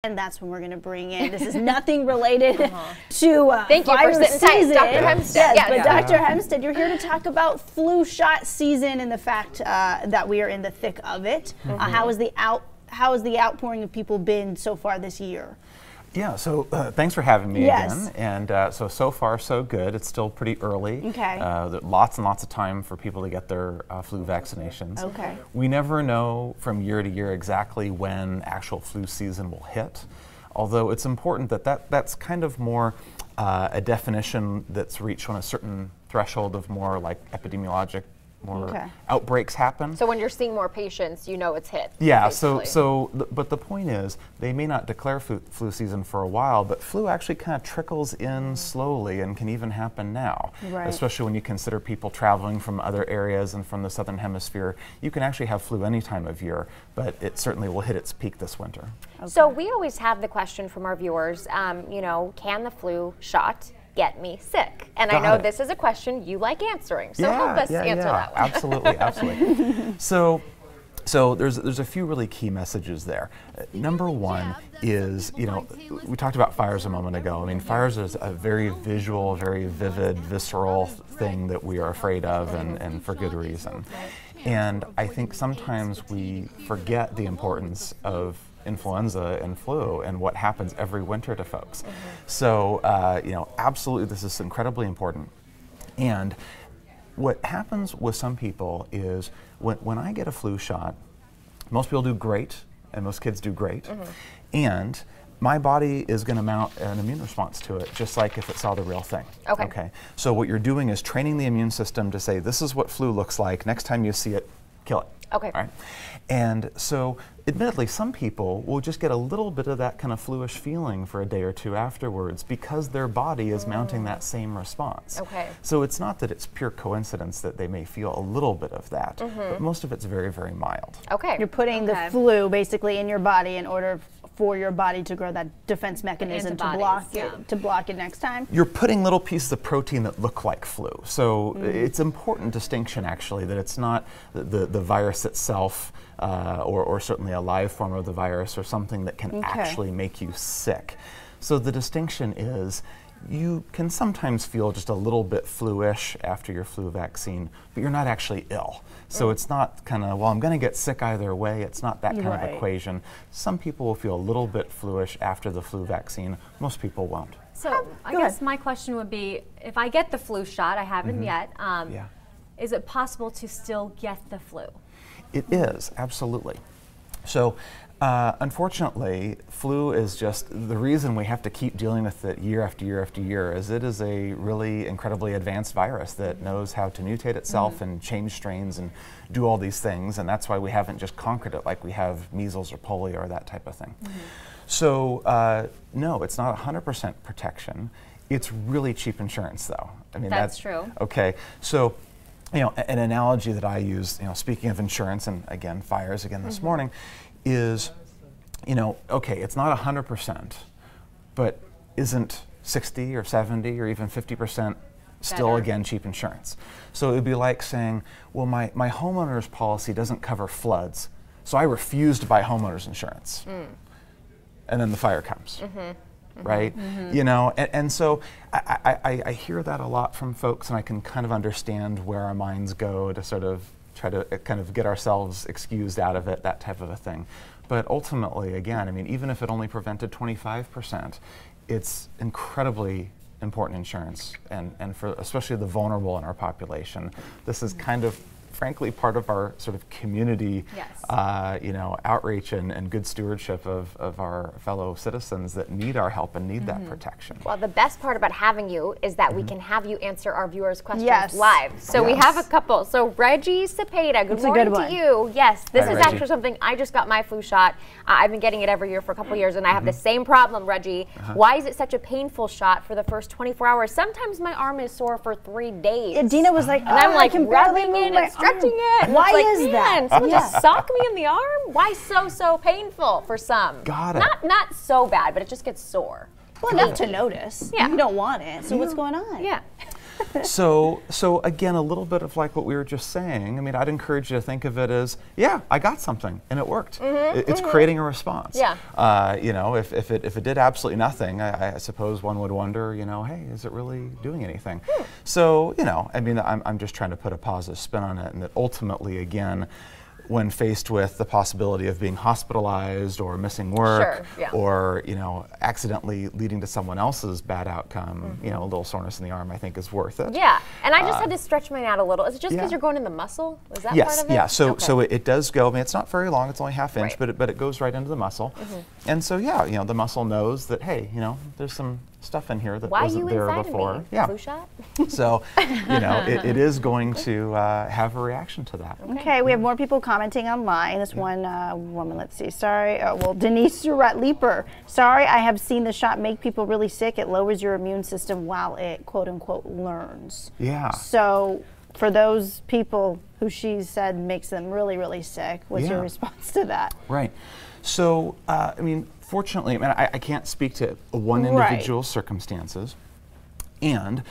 And that's when we're going to bring in, this is nothing related to Thank you for sitting tight, Dr. Hempstead. Yes, but Dr. Hempstead, you're here to talk about flu shot season and the fact that we are in the thick of it. How has the outpouring of people been so far this year? Yeah, so thanks for having me again. And so far so good. It's still pretty early. Okay. Lots and lots of time for people to get their flu vaccinations. Okay. We never know from year to year exactly when actual flu season will hit, although it's important that that's kind of more a definition that's reached when a certain threshold of more like epidemiologic outbreaks happen. So when you're seeing more patients, you know it's hit. Yeah, but the point is, they may not declare flu season for a while, but flu actually kind of trickles in slowly and can even happen now. Right. Especially when you consider people traveling from other areas and from the southern hemisphere. You can actually have flu any time of year, but it certainly will hit its peak this winter. Okay. So we always have the question from our viewers, you know, can the flu shot get me sick? And I know this is a question you like answering, so help us answer that one. Absolutely, absolutely. So there's a few really key messages there. Number one is, you know, we talked about fires a moment ago. I mean, fires is a very visual, very vivid, visceral thing that we are afraid of, and for good reason. And I think sometimes we forget the importance of influenza and flu and what happens every winter to folks. So, you know, absolutely this is incredibly important. And what happens with some people is when I get a flu shot, most people do great, and most kids do great, and my body is going to mount an immune response to it, just like if it saw the real thing. Okay. So what you're doing is training the immune system to say, this is what flu looks like. Next time you see it, kill it. Okay. All right? And so, admittedly, some people will just get a little bit of that kind of fluish feeling for a day or two afterwards because their body is mounting that same response. Okay. So it's not that it's pure coincidence that they may feel a little bit of that, but most of it's very, very mild. Okay. You're putting the flu basically in your body in order for your body to grow that defense mechanism to block it next time? You're putting little pieces of protein that look like flu. So it's important distinction actually that it's not the virus itself or certainly a live form of the virus or something that can actually make you sick. So the distinction is you can sometimes feel just a little bit flu-ish after your flu vaccine, but you're not actually ill. So it's not kind of, well, I'm going to get sick either way. It's not that kind of equation. Some people will feel a little bit flu-ish after the flu vaccine. Most people won't. So I guess my question would be, if I get the flu shot, I haven't yet, is it possible to still get the flu? It is, absolutely. So unfortunately, flu is just the reason we have to keep dealing with it year after year after year is it is a really incredibly advanced virus that knows how to mutate itself and change strains and do all these things, and that's why we haven't just conquered it like we have measles or polio or that type of thing. So no, it's not 100% protection. It's really cheap insurance though. I mean, that's true. Okay, so you know, an analogy that I use, you know, speaking of insurance, and again, fires again this morning, is, you know, okay, it's not 100%, but isn't 60 or 70 or even 50% still, again, cheap insurance? So it would be like saying, well, my homeowner's policy doesn't cover floods, so I refuse to buy homeowner's insurance. And then the fire comes. Right? You know, and so I hear that a lot from folks, and I can kind of understand where our minds go to sort of try to kind of get ourselves excused out of it, that type of a thing. But ultimately, again, I mean, even if it only prevented 25%, it's incredibly important insurance, and for especially the vulnerable in our population. This is kind of, frankly, part of our sort of community, you know, outreach and good stewardship of our fellow citizens that need our help and need that protection. Well, the best part about having you is that we can have you answer our viewers' questions live. So we have a couple. So Reggie Cepeda, good morning to you. Yes, this is actually something, I just got my flu shot. I've been getting it every year for a couple years, and I have the same problem, Reggie. Why is it such a painful shot for the first 24 hours? Sometimes my arm is sore for 3 days. And Dina was like, and I'm like rubbing it and stretching it. Why like, is that? Someone just socked me in the arm? Why so painful for some? Got it. Not so bad, but it just gets sore. Well, enough to notice. You don't want it. So what's going on? So again, a little bit of like what we were just saying. I mean, I'd encourage you to think of it as, yeah, I got something and it worked. It's creating a response. Yeah. You know, if it did absolutely nothing, I suppose one would wonder, you know, hey, is it really doing anything? So, you know, I mean, I'm just trying to put a positive spin on it, and that ultimately, again, when faced with the possibility of being hospitalized or missing work, or, you know, accidentally leading to someone else's bad outcome, you know, a little soreness in the arm, I think is worth it. Yeah, and I just had to stretch mine out a little. Is it just because you're going in the muscle? Is that part of it? Yeah, so it does go, I mean, it's not very long, it's only ½ inch, but it goes right into the muscle. And so, yeah, you know, the muscle knows that, hey, you know, there's some stuff in here that wasn't there before. Yeah. Flu shot? So, you know, it is going to have a reaction to that. Okay, we have more people commenting online. This one woman, let's see, sorry, well, Denise Surratt Leaper. Sorry, I have seen the shot make people really sick. It lowers your immune system while it, quote unquote, learns. Yeah. So, for those people who she said makes them really, really sick, what's your response to that? Right. So, I mean, fortunately, I mean, I can't speak to one individual's circumstances, and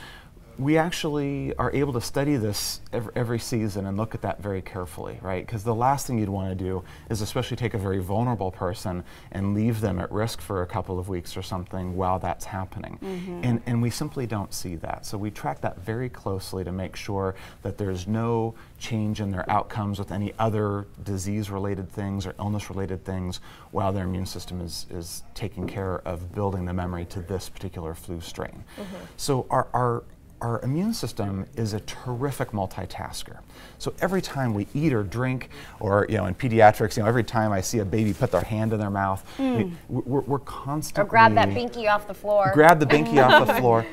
we actually are able to study this every season and look at that very carefully, right? Because the last thing you'd want to do is especially take a very vulnerable person and leave them at risk for a couple of weeks or something while that's happening. And we simply don't see that. So we track that very closely to make sure that there's no change in their outcomes with any other disease-related things or illness-related things while their immune system is taking care of building the memory to this particular flu strain. So our immune system is a terrific multitasker. So every time we eat or drink, or, you know, in pediatrics, you know, every time I see a baby put their hand in their mouth, we're constantly... Or grab that binky off the floor. Grab the binky off the floor.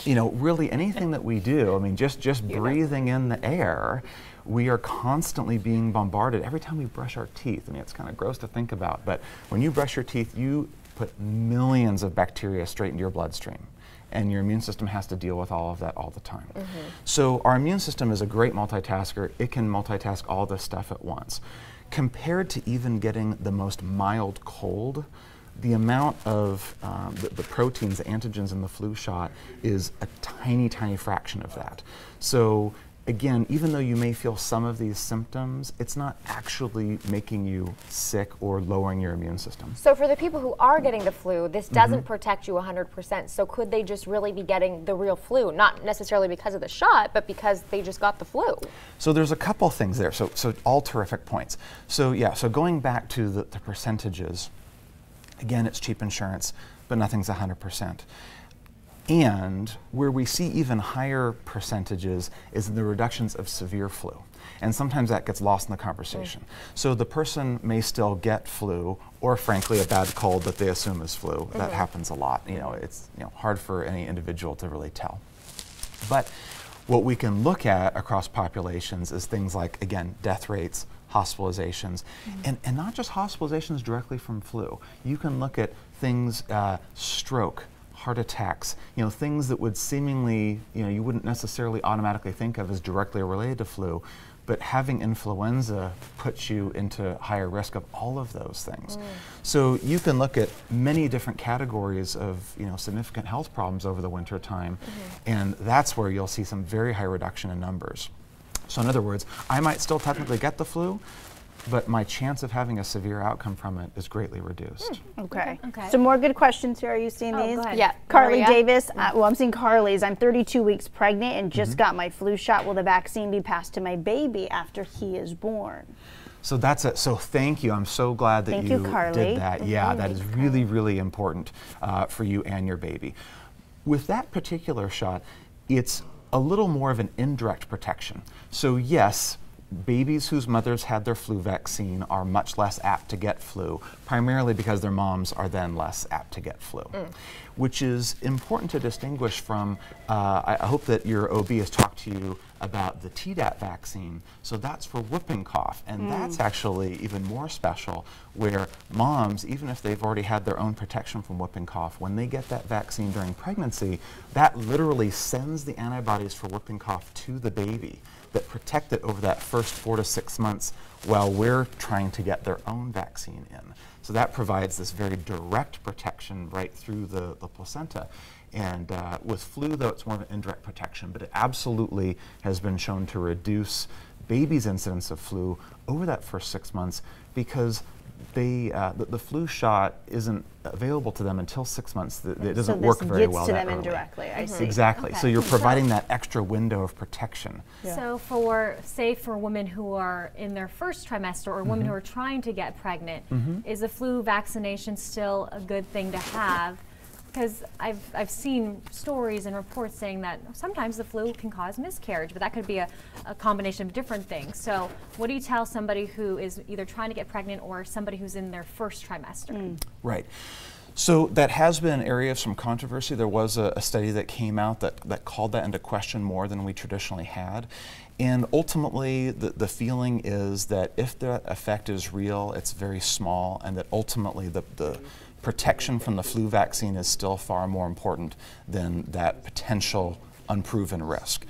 You know, really anything that we do, I mean, just breathing in the air, we are constantly being bombarded. Every time we brush our teeth, I mean, it's kind of gross to think about, but when you brush your teeth, you put millions of bacteria straight into your bloodstream. And your immune system has to deal with all of that all the time. So our immune system is a great multitasker. It can multitask all this stuff at once. Compared to even getting the most mild cold, the amount of the proteins, the antigens in the flu shot is a tiny, tiny fraction of that. So again, even though you may feel some of these symptoms, it's not actually making you sick or lowering your immune system. So for the people who are getting the flu, this doesn't protect you 100%. So could they just really be getting the real flu? Not necessarily because of the shot, but because they just got the flu. So there's a couple things there. So all terrific points. So yeah, so going back to the percentages, again, it's cheap insurance, but nothing's 100%. And where we see even higher percentages is in the reductions of severe flu. And sometimes that gets lost in the conversation. So the person may still get flu, or frankly a bad cold that they assume is flu. That happens a lot. You know, it's hard for any individual to really tell. But what we can look at across populations is things like, again, death rates, hospitalizations, and not just hospitalizations directly from flu. You can look at things, stroke, heart attacks, things that would seemingly, you wouldn't necessarily automatically think of as directly related to flu, but having influenza puts you into higher risk of all of those things. So you can look at many different categories of significant health problems over the winter time, and that's where you'll see some very high reduction in numbers. So in other words, I might still technically get the flu, but my chance of having a severe outcome from it is greatly reduced. Okay. Some more good questions here. Are you seeing these? Go ahead. Yeah. Carly Davis. Well, I'm seeing Carly's. I'm 32 weeks pregnant and just got my flu shot. Will the vaccine be passed to my baby after he is born? So that's it. So thank you. I'm so glad that you did that. Yeah, that is really, really important for you and your baby. With that particular shot, it's a little more of an indirect protection. So yes, babies whose mothers had their flu vaccine are much less apt to get flu, primarily because their moms are then less apt to get flu, which is important to distinguish from, I hope that your OB has talked to you about the Tdap vaccine. So that's for whooping cough, and that's actually even more special, where moms, even if they've already had their own protection from whooping cough, when they get that vaccine during pregnancy, that literally sends the antibodies for whooping cough to the baby that protect it over that first 4 to 6 months while we're trying to get their own vaccine in. So that provides this very direct protection right through the placenta. And with flu, though, it's more of an indirect protection, but it absolutely has been shown to reduce babies' incidence of flu over that first 6 months, because the flu shot isn't available to them until 6 months. It doesn't work very well that early. So this gets to them indirectly, I see. Exactly. Okay. So you're providing that extra window of protection. Yeah. So for, say, for women who are in their first trimester or women who are trying to get pregnant, is a flu vaccination still a good thing to have? Because I've seen stories and reports saying that sometimes the flu can cause miscarriage, but that could be a combination of different things. So what do you tell somebody who is either trying to get pregnant or somebody who's in their first trimester? Right. So that has been an area of some controversy. There was a study that came out that called that into question more than we traditionally had. And ultimately, the feeling is that if the effect is real, it's very small, and that ultimately the protection from the flu vaccine is still far more important than that potential unproven risk.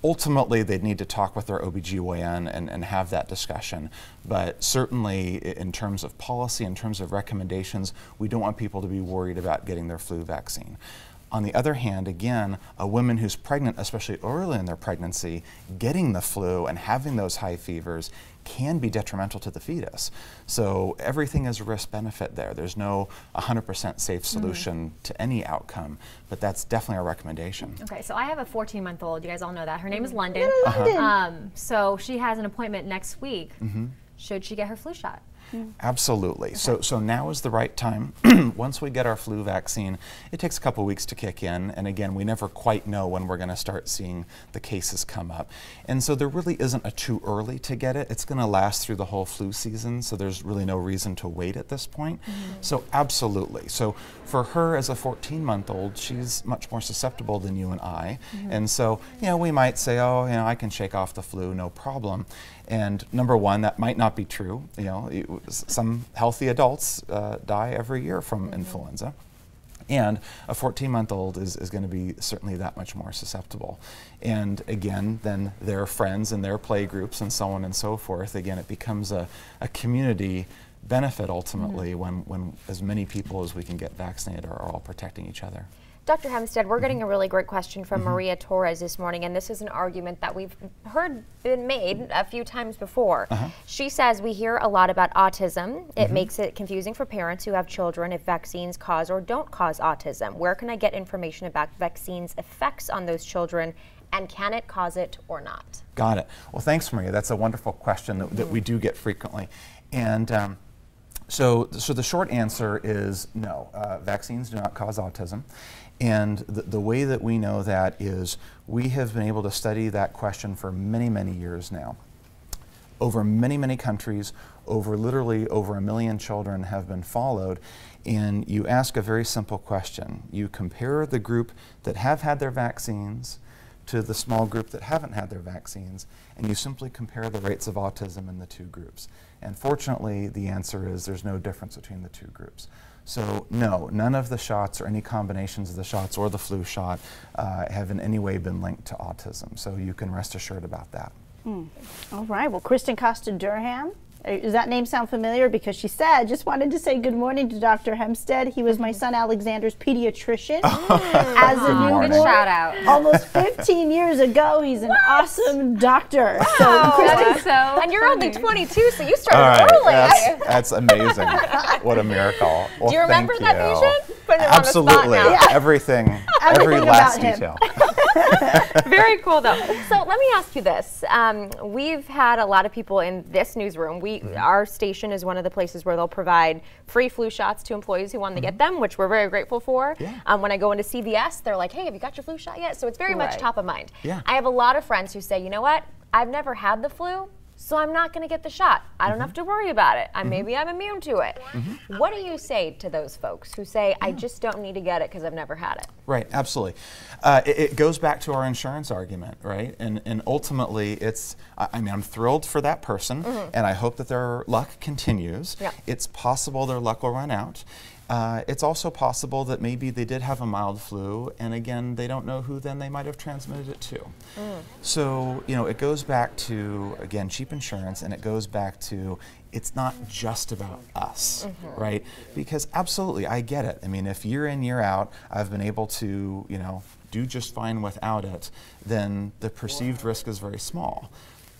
Ultimately, they'd need to talk with their OBGYN and have that discussion. But certainly, in terms of policy, in terms of recommendations, we don't want people to be worried about getting their flu vaccine. On the other hand, again, a woman who's pregnant, especially early in their pregnancy, getting the flu and having those high fevers can be detrimental to the fetus. So everything is risk-benefit there. There's no 100% safe solution to any outcome, but that's definitely our recommendation. Okay, so I have a 14-month-old. You guys all know that. Her name is London. So she has an appointment next week. Should she get her flu shot? Absolutely. Okay. So now is the right time. Once we get our flu vaccine, it takes a couple weeks to kick in, and again, we never quite know when we're going to start seeing the cases come up. And so there really isn't a too early to get it. It's going to last through the whole flu season, so there's really no reason to wait at this point. So absolutely. So for her as a 14-month-old, she's much more susceptible than you and I. And so, you know, we might say, oh, you know, I can shake off the flu, no problem. And number one, that might not be true. You know, some healthy adults die every year from influenza. And a 14-month-old is going to be certainly that much more susceptible. And again, then their friends and their play groups and so on and so forth, again, it becomes a community benefit ultimately when as many people as we can get vaccinated are all protecting each other. Dr. Hempstead, we're getting a really great question from Maria Torres this morning, and this is an argument that we've heard been made a few times before. She says, we hear a lot about autism. It makes it confusing for parents who have children if vaccines cause or don't cause autism. Where can I get information about vaccines' effects on those children, and can it cause it or not? Got it. Well, thanks, Maria. That's a wonderful question that we do get frequently. And so the short answer is no. Vaccines do not cause autism. And the way that we know that is we have been able to study that question for many, many years now. Over many, many countries, literally over 1 million children have been followed. And you ask a very simple question. You compare the group that have had their vaccines to the small group that haven't had their vaccines, and you simply compare the rates of autism in the two groups. And fortunately, the answer is there's no difference between the two groups. So no, none of the shots or any combinations of the shots or the flu shot have in any way been linked to autism. So you can rest assured about that. All right, well, Kristen Costa-Durham, does that name sound familiar? Because she said, just wanted to say good morning to Dr. Hempstead. He was my son Alexander's pediatrician as a newborn. Good shout out. Almost 15 years ago. He's an awesome doctor. Wow. So, Kristen, and you're only 22, so you started early. That's amazing. What a miracle. Well, do you remember that patient? Absolutely. Everything, every last detail. Very cool, though. So let me ask you this. We've had a lot of people in this newsroom. Our station is one of the places where they'll provide free flu shots to employees who want to get them, which we're very grateful for. When I go into CVS, they're like, hey, have you got your flu shot yet? So it's very much top of mind. I have a lot of friends who say, you know what? I've never had the flu, so I'm not going to get the shot. I don't have to worry about it. Maybe I'm immune to it. What do you say to those folks who say, I just don't need to get it because I've never had it? Right, absolutely. It goes back to our insurance argument, right? And ultimately, it's, I mean, I'm thrilled for that person, and I hope that their luck continues. It's possible their luck will run out. It's also possible that maybe they did have a mild flu, and again, they don't know who then they might have transmitted it to. So, you know, it goes back to, again, cheap insurance, and it goes back to it's not just about us, right? Because absolutely, I get it. I mean, if year in, year out, I've been able to, you know, do just fine without it, then the perceived risk is very small.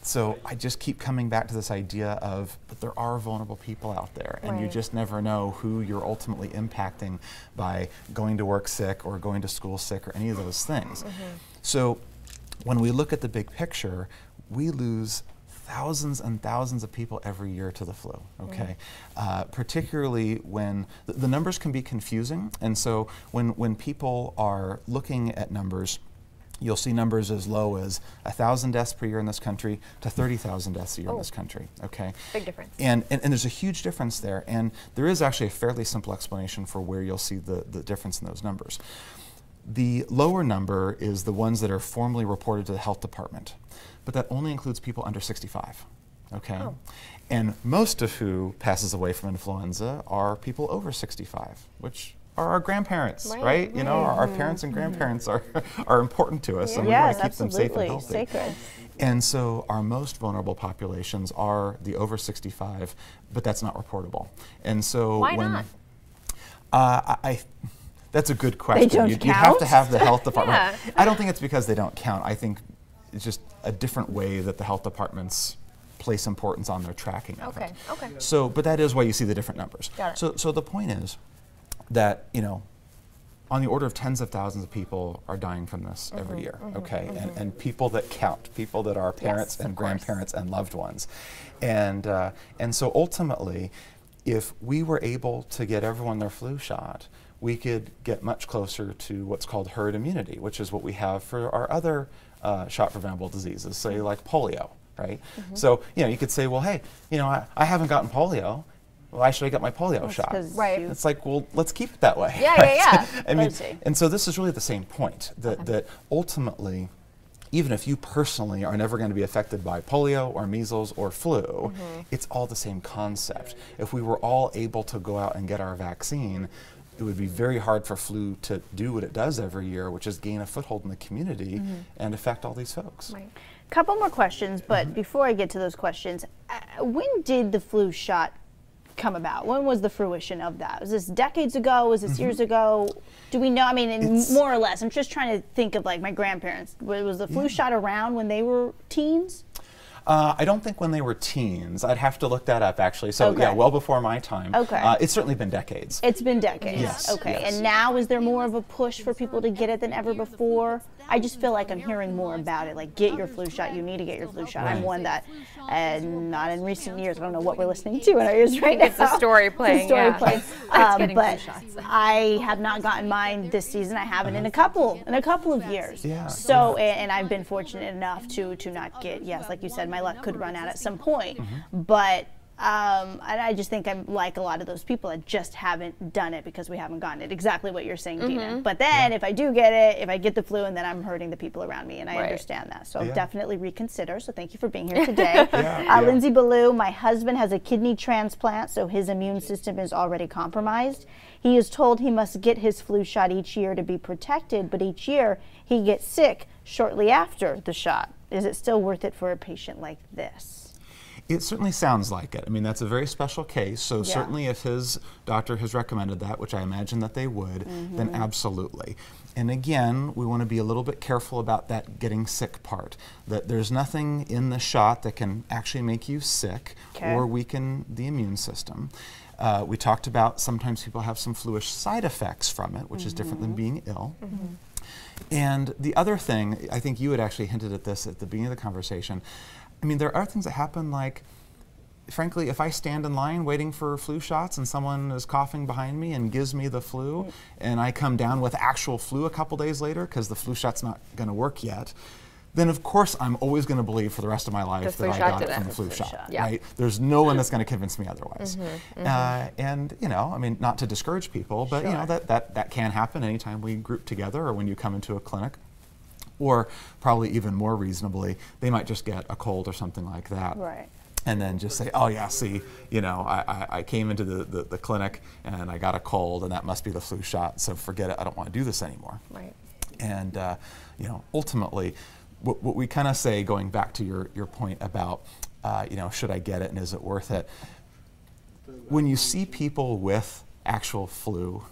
So I just keep coming back to this idea of, but there are vulnerable people out there, and you just never know who you're ultimately impacting by going to work sick or going to school sick or any of those things. So when we look at the big picture, we lose thousands and thousands of people every year to the flu, okay? Particularly when the numbers can be confusing, and so when people are looking at numbers, you'll see numbers as low as 1,000 deaths per year in this country to 30,000 deaths a year in this country, okay? Big difference. And there's a huge difference there, and there is actually a fairly simple explanation for where you'll see the difference in those numbers. The lower number is the ones that are formally reported to the health department, but that only includes people under 65, okay? And most of who passes away from influenza are people over 65, which are our grandparents, right? You know, our parents and grandparents are important to us, and we want to keep them safe and healthy. Sacred. And so our most vulnerable populations are the over 65, but that's not reportable. And so why not? That's a good question. They don't You count? have to have the health department. I don't think it's because they don't count. I think it's just a different way that the health departments place importance on their tracking of it. Okay. So, but that is why you see the different numbers. Got it. So the point is that, you know, on the order of tens of thousands of people are dying from this every year, okay? And people that count, people that are parents and grandparents and loved ones. And so ultimately, if we were able to get everyone their flu shot, we could get much closer to what's called herd immunity, which is what we have for our other shot-preventable diseases, say like polio, right? So, you know, you could say, well, hey, you know, I haven't gotten polio. Why should I get my polio shot? It's like, well, let's keep it that way. I mean, and so this is really the same point, that ultimately, even if you personally are never going to be affected by polio or measles or flu, it's all the same concept. If we were all able to go out and get our vaccine, it would be very hard for flu to do what it does every year, which is gain a foothold in the community and affect all these folks. Couple more questions, but before I get to those questions, when did the flu shot come about? When was the fruition of that? Was this decades ago? Was this years ago? Do we know? I mean, more or less. I'm just trying to think of like my grandparents. Was the flu shot around when they were teens? I don't think when they were teens. I'd have to look that up, actually. So, yeah, well before my time. It's certainly been decades. It's been decades. Yes. And now is there more of a push for people to get it than ever before? I just feel like I'm hearing more about it. Like, get your flu shot. You need to get your flu shot. I'm one that, and not in recent years. I don't know what we're listening to in our ears right now. It's a story playing. But I have not gotten mine this season. I haven't in a couple of years. So, and I've been fortunate enough to not get. Yes, like you said, my luck could run out at some point. But I just think I'm like a lot of those people that just haven't done it because we haven't gotten it. Exactly what you're saying, Dina. But then if I do get it, if I get the flu, and then I'm hurting the people around me, and I understand that. So definitely reconsider. So thank you for being here today. Lindsay Ballou, my husband has a kidney transplant, so his immune system is already compromised. He is told he must get his flu shot each year to be protected, but each year he gets sick shortly after the shot. Is it still worth it for a patient like this? It certainly sounds like it. I mean, that's a very special case, so certainly if his doctor has recommended that, which I imagine that they would, then absolutely. And again, we want to be a little bit careful about that getting sick part, that there's nothing in the shot that can actually make you sick or weaken the immune system. We talked about sometimes people have some fluish side effects from it, which is different than being ill. And the other thing, I think you had actually hinted at this at the beginning of the conversation, I mean, there are things that happen like, frankly, if I stand in line waiting for flu shots and someone is coughing behind me and gives me the flu, and I come down with actual flu a couple days later because the flu shot's not going to work yet, then of course I'm always going to believe for the rest of my life that I got it from the flu shot. Right? There's no one that's going to convince me otherwise. And, you know, I mean, not to discourage people, but, you know, that can happen anytime we group together or when you come into a clinic. Or probably even more reasonably, they might just get a cold or something like that. and then just say, oh yeah, see, I came into the clinic and I got a cold and that must be the flu shot, so forget it, I don't want to do this anymore. Right. And ultimately, what we kind of say, going back to your point about, should I get it and is it worth it? When you see people with actual flu,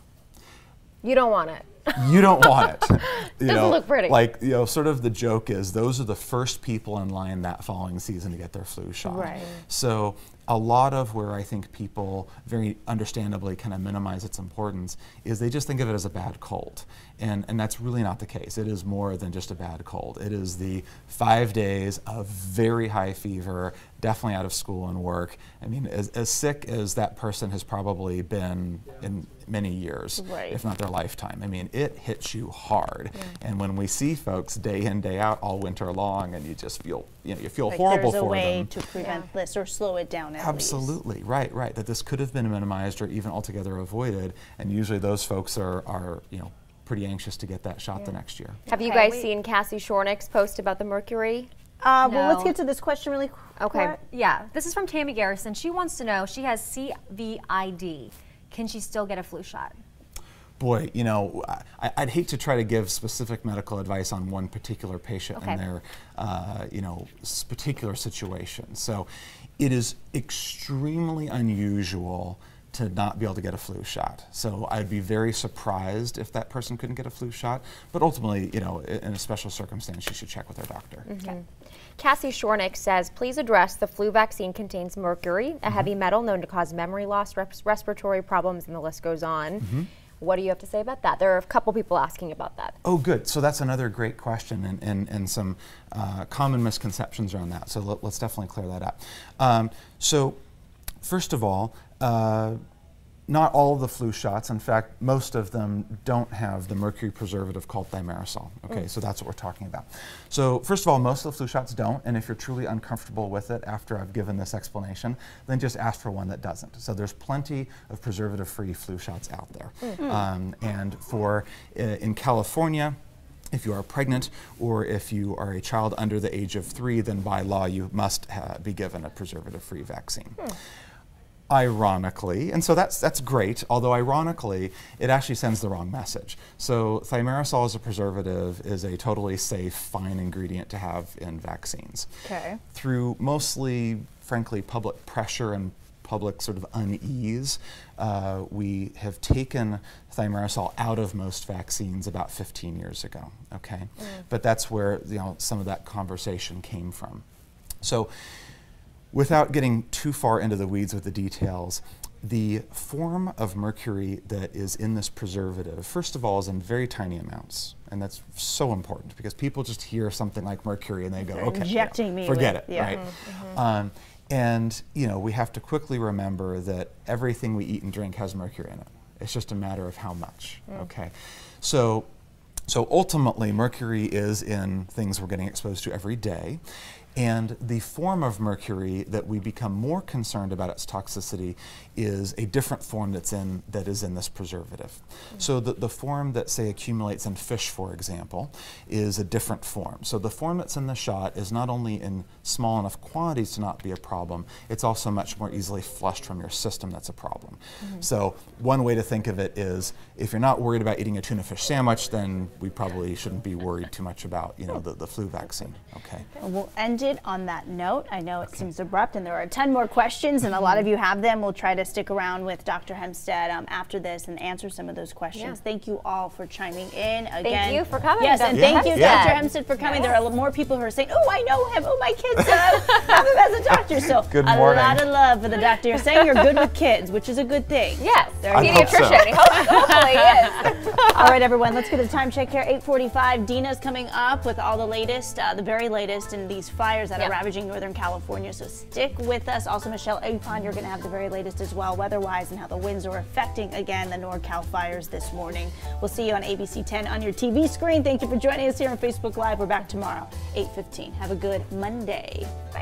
you don't want it. You don't want it. Doesn't look pretty. Like, sort of the joke is those are the first people in line that following season to get their flu shot. Right. So a lot of where I think people very understandably kind of minimize its importance is they just think of it as a bad cold. And that's really not the case. It is more than just a bad cold. It is the 5 days of very high fever, definitely out of school and work. I mean, as sick as that person has probably been in many years, right. if not their lifetime. I mean, it hits you hard. Yeah. And when we see folks day in, day out, all winter long, and you just feel, you feel like horrible for them. There's a way to prevent this or slow it down at Absolutely, least. Right. That this could have been minimized or even altogether avoided. And usually those folks are pretty anxious to get that shot the next year. Have you guys seen Cassie Shornick's post about the mercury? Well, let's get to this question really quick. Okay. Yeah, this is from Tammy Garrison. She wants to know, she has COVID. Can she still get a flu shot? Boy, I'd hate to try to give specific medical advice on one particular patient and their, particular situation. So it is extremely unusual to not be able to get a flu shot. So I'd be very surprised if that person couldn't get a flu shot, but ultimately, in a special circumstance, you should check with their doctor. Okay. Cassie Shornick says, please address the flu vaccine contains mercury, a heavy metal known to cause memory loss, respiratory problems, and the list goes on. What do you have to say about that? There are a couple people asking about that. Oh, good. So that's another great question and some common misconceptions around that. So let's definitely clear that up. So first of all, not all of the flu shots, in fact, most of them don't have the mercury preservative called thimerosal. Okay, so that's what we're talking about. So first of all, most of the flu shots don't, and if you're truly uncomfortable with it after I've given this explanation, then just ask for one that doesn't. So there's plenty of preservative-free flu shots out there. And in California, if you are pregnant or if you are a child under the age of 3, then by law you must be given a preservative-free vaccine. Ironically, and so that's great, although ironically, it actually sends the wrong message. So thimerosal as a preservative is a totally safe, fine ingredient to have in vaccines. Okay. Through mostly, frankly, public pressure and public sort of unease, we have taken thimerosal out of most vaccines about 15 years ago, okay? But that's where some of that conversation came from. So, without getting too far into the weeds with the details, the form of mercury that is in this preservative, first of all, is in very tiny amounts. And that's so important because people just hear something like mercury and they go, okay, injecting me forget with, it, right? And we have to quickly remember that everything we eat and drink has mercury in it. It's just a matter of how much, okay? So ultimately, mercury is in things we're getting exposed to every day. And the form of mercury that we become more concerned about its toxicity is a different form that is in this preservative. So the form that, say, accumulates in fish, for example, is a different form. So the form that's in the shot is not only in small enough quantities to not be a problem, it's also much more easily flushed from your system that's a problem. So one way to think of it is, if you're not worried about eating a tuna fish sandwich, then we probably shouldn't be worried too much about the flu vaccine. Okay. We'll end it on that note. I know it seems abrupt and there are 10 more questions and a lot of you have them. We'll try to stick around with Dr. Hempstead after this and answer some of those questions. Thank you all for chiming in. Again, thank you for coming. Yes, and thank you, Dr. Hempstead, for coming. There are more people who are saying, oh, I know him. Oh, my kids have him as a doctor. So good morning. A lot of love for the doctor. You're saying you're good with kids, which is a good thing. Yes, pediatrician. Hopefully he is. All right, everyone, let's get a time check here. 8:45. Dina's coming up with all the latest, the very latest in these fires that are ravaging Northern California. So stick with us. Also, Michelle Apon, you're going to have the very latest as well, weather-wise, and how the winds are affecting, again, the NorCal fires this morning. We'll see you on ABC 10 on your TV screen. Thank you for joining us here on Facebook Live. We're back tomorrow, 8:15. Have a good Monday. Bye.